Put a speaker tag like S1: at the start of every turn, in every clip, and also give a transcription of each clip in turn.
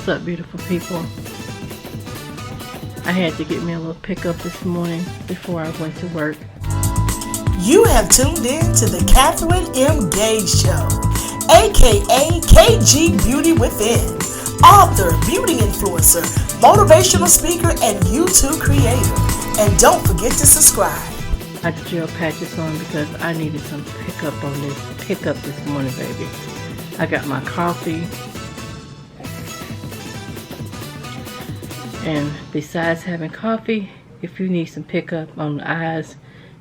S1: up, beautiful people? I had to get me a little pickup this morning before I went to work.
S2: You have tuned in to the Catherine M. Gage Show, aka KGbeautywithin, author, beauty influencer, motivational speaker, and YouTube creator. And don't forget to subscribe.
S1: Hydrogel patches on because I needed some pickup this morning, baby. I got my coffee, and besides having coffee, if you need some pickup on the eyes,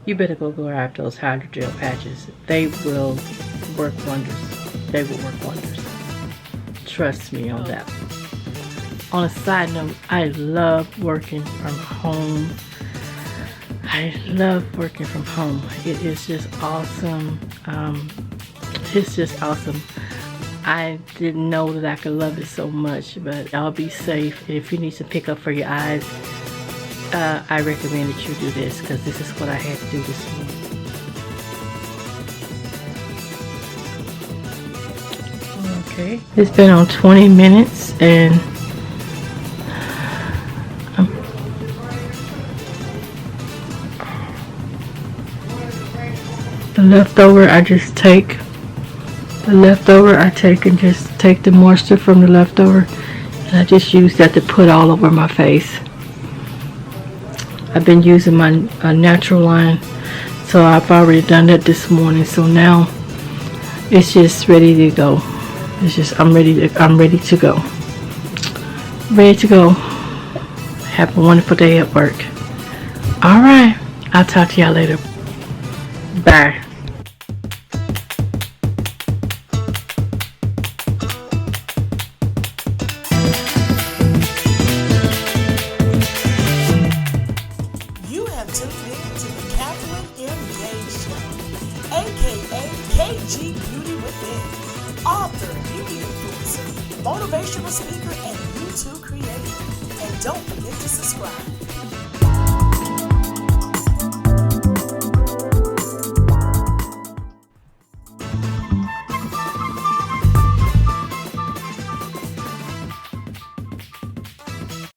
S1: you better go grab those hydrogel patches. They will work wonders. They will work wonders. Trust me on that. On a side note, I love working from home. I love working from home. It is just awesome. It's just awesome. I didn't know that I could love it so much, but I'll be safe. If you need some pickup for your eyes, I recommend that you do this because this is what I had to do this morning. Okay, it's been on 20 minutes and the leftover I take and just take the moisture from the leftover, and I just use that to put all over my face. I've been using my natural line, so I've already done that this morning, so now it's just ready to go. It's just I'm ready to go. Ready to go. Have a wonderful day at work. Alright, I'll talk to y'all later. Bye.
S2: You have tuned in to the Catherine M. Gage Show, aka KGbeautywithin, author, beauty influencer, motivational speaker, and YouTube creator. And don't forget to subscribe.